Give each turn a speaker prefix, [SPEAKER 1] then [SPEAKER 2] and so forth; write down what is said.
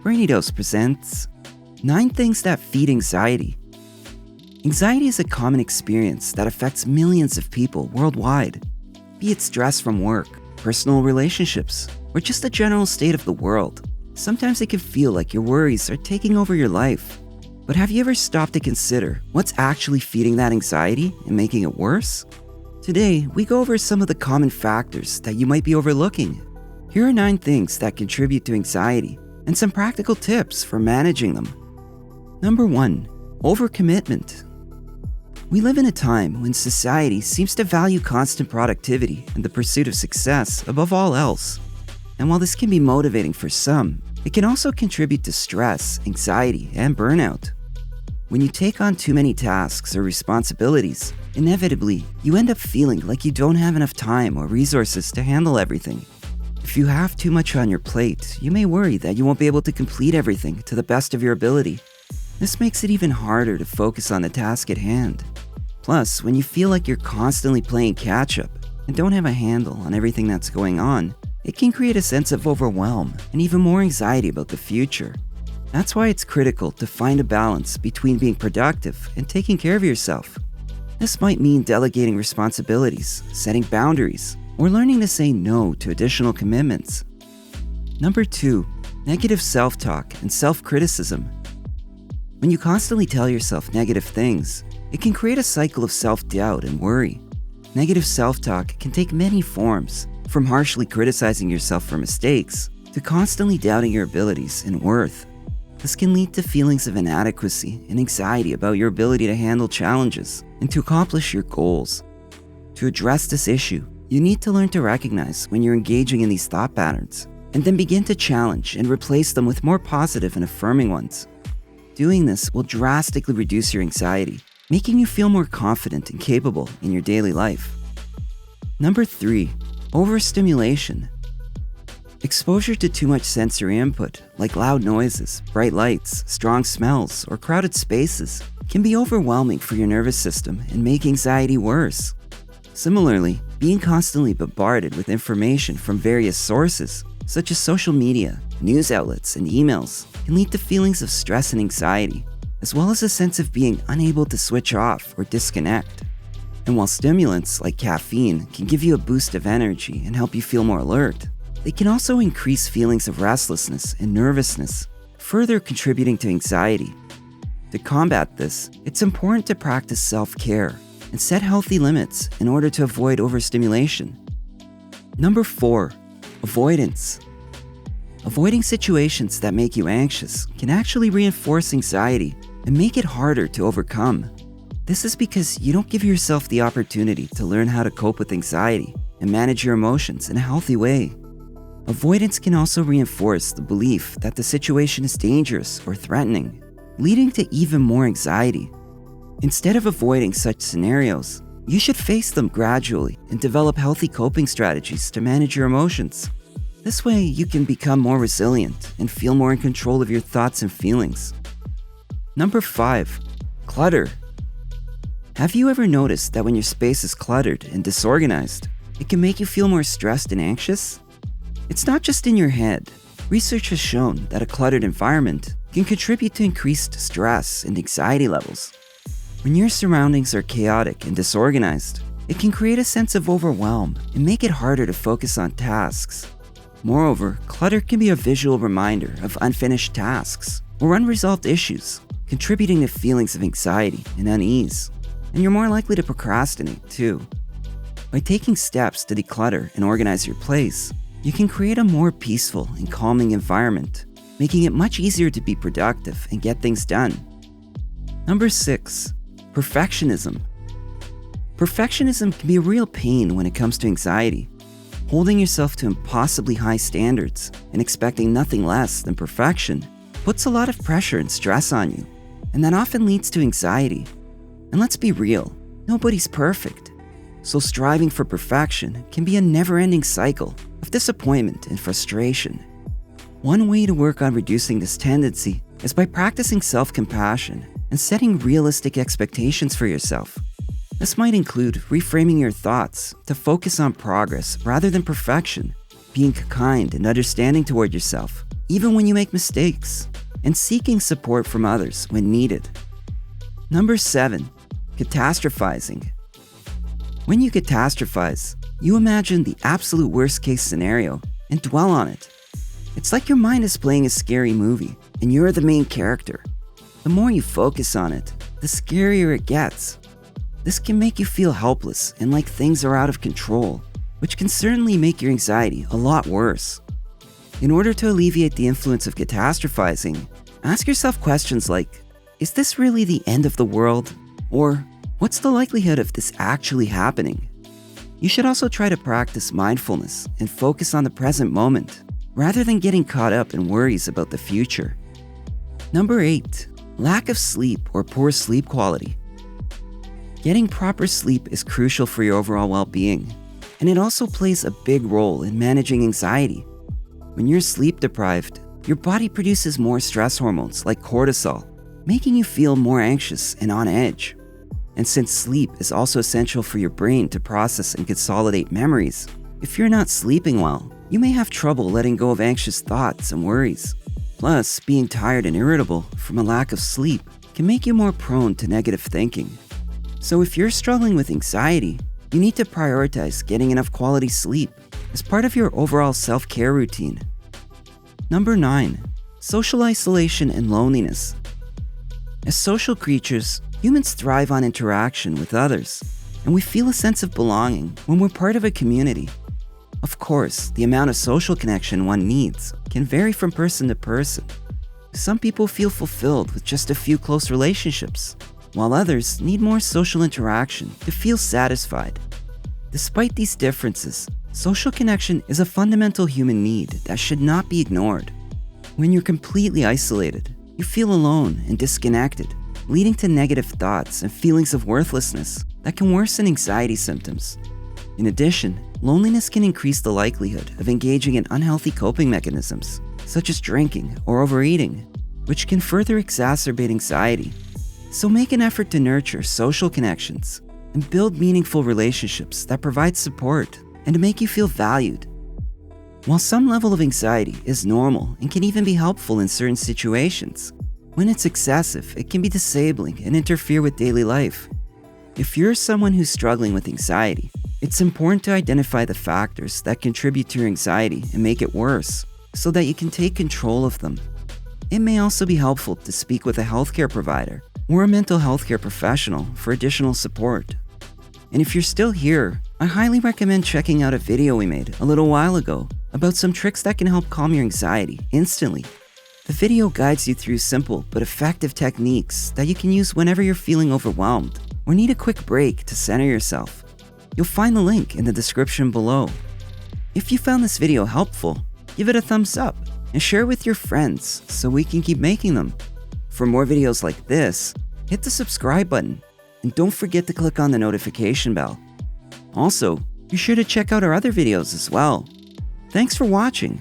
[SPEAKER 1] BRAINY presents 9 Things That Feed Anxiety. Anxiety is a common experience that affects millions of people worldwide, be it stress from work, personal relationships, or just the general state of the world. Sometimes it can feel like your worries are taking over your life. But have you ever stopped to consider what's actually feeding that anxiety and making it worse? Today, we go over some of the common factors that you might be overlooking. Here are 9 things that contribute to anxiety and some practical tips for managing them. Number 1. Overcommitment. We live in a time when society seems to value constant productivity and the pursuit of success above all else. And while this can be motivating for some, it can also contribute to stress, anxiety, and burnout. When you take on too many tasks or responsibilities, inevitably, you end up feeling like you don't have enough time or resources to handle everything. If you have too much on your plate, you may worry that you won't be able to complete everything to the best of your ability. This makes it even harder to focus on the task at hand. Plus, when you feel like you're constantly playing catch-up and don't have a handle on everything that's going on, it can create a sense of overwhelm and even more anxiety about the future. That's why it's critical to find a balance between being productive and taking care of yourself. This might mean delegating responsibilities, setting boundaries, or learning to say no to additional commitments. Number 2. Negative self-talk and self-criticism. When you constantly tell yourself negative things, it can create a cycle of self-doubt and worry. Negative self-talk can take many forms, from harshly criticizing yourself for mistakes to constantly doubting your abilities and worth. This can lead to feelings of inadequacy and anxiety about your ability to handle challenges and to accomplish your goals. To address this issue, you need to learn to recognize when you're engaging in these thought patterns, and then begin to challenge and replace them with more positive and affirming ones. Doing this will drastically reduce your anxiety, making you feel more confident and capable in your daily life. Number 3. Overstimulation. Exposure to too much sensory input, like loud noises, bright lights, strong smells, or crowded spaces, can be overwhelming for your nervous system and make anxiety worse. Similarly, being constantly bombarded with information from various sources, such as social media, news outlets, and emails, can lead to feelings of stress and anxiety, as well as a sense of being unable to switch off or disconnect. And while stimulants like caffeine can give you a boost of energy and help you feel more alert, they can also increase feelings of restlessness and nervousness, further contributing to anxiety. To combat this, it's important to practice self-care and set healthy limits in order to avoid overstimulation. Number 4. Avoidance. Avoiding situations that make you anxious can actually reinforce anxiety and make it harder to overcome. This is because you don't give yourself the opportunity to learn how to cope with anxiety and manage your emotions in a healthy way. Avoidance can also reinforce the belief that the situation is dangerous or threatening, leading to even more anxiety. Instead of avoiding such scenarios, you should face them gradually and develop healthy coping strategies to manage your emotions. This way, you can become more resilient and feel more in control of your thoughts and feelings. Number 5. Clutter. Have you ever noticed that when your space is cluttered and disorganized, it can make you feel more stressed and anxious? It's not just in your head. Research has shown that a cluttered environment can contribute to increased stress and anxiety levels. When your surroundings are chaotic and disorganized, it can create a sense of overwhelm and make it harder to focus on tasks. Moreover, clutter can be a visual reminder of unfinished tasks or unresolved issues, contributing to feelings of anxiety and unease. And you're more likely to procrastinate too. By taking steps to declutter and organize your place, you can create a more peaceful and calming environment, making it much easier to be productive and get things done. Number 6. Perfectionism. Perfectionism can be a real pain when it comes to anxiety. Holding yourself to impossibly high standards and expecting nothing less than perfection puts a lot of pressure and stress on you, and that often leads to anxiety. And let's be real, nobody's perfect. So striving for perfection can be a never-ending cycle of disappointment and frustration. One way to work on reducing this tendency is by practicing self-compassion and setting realistic expectations for yourself. This might include reframing your thoughts to focus on progress rather than perfection, being kind and understanding toward yourself, even when you make mistakes, and seeking support from others when needed. Number 7, catastrophizing. When you catastrophize, you imagine the absolute worst case scenario and dwell on it. It's like your mind is playing a scary movie and you're the main character. The more you focus on it, the scarier it gets. This can make you feel helpless and like things are out of control, which can certainly make your anxiety a lot worse. In order to alleviate the influence of catastrophizing, ask yourself questions like, is this really the end of the world? Or, what's the likelihood of this actually happening? You should also try to practice mindfulness and focus on the present moment, rather than getting caught up in worries about the future. Number 8, lack of sleep or poor sleep quality. Getting proper sleep is crucial for your overall well-being, and it also plays a big role in managing anxiety. When you're sleep deprived, your body produces more stress hormones like cortisol, making you feel more anxious and on edge. And since sleep is also essential for your brain to process and consolidate memories, if you're not sleeping well, you may have trouble letting go of anxious thoughts and worries. Plus, being tired and irritable from a lack of sleep can make you more prone to negative thinking. So if you're struggling with anxiety, you need to prioritize getting enough quality sleep as part of your overall self-care routine. Number 9, social isolation and loneliness. As social creatures, humans thrive on interaction with others, and we feel a sense of belonging when we're part of a community. Of course, the amount of social connection one needs can vary from person to person. Some people feel fulfilled with just a few close relationships, while others need more social interaction to feel satisfied. Despite these differences, social connection is a fundamental human need that should not be ignored. When you're completely isolated, you feel alone and disconnected, leading to negative thoughts and feelings of worthlessness that can worsen anxiety symptoms. In addition, loneliness can increase the likelihood of engaging in unhealthy coping mechanisms, such as drinking or overeating, which can further exacerbate anxiety. So make an effort to nurture social connections and build meaningful relationships that provide support and to make you feel valued. While some level of anxiety is normal and can even be helpful in certain situations, when it's excessive, it can be disabling and interfere with daily life. If you're someone who's struggling with anxiety, it's important to identify the factors that contribute to your anxiety and make it worse, so that you can take control of them. It may also be helpful to speak with a healthcare provider or a mental health care professional for additional support. And if you're still here, I highly recommend checking out a video we made a little while ago about some tricks that can help calm your anxiety instantly. The video guides you through simple but effective techniques that you can use whenever you're feeling overwhelmed or need a quick break to center yourself. You'll find the link in the description below. If you found this video helpful, give it a thumbs up and share it with your friends so we can keep making them. For more videos like this, hit the subscribe button and don't forget to click on the notification bell. Also, be sure to check out our other videos as well. Thanks for watching.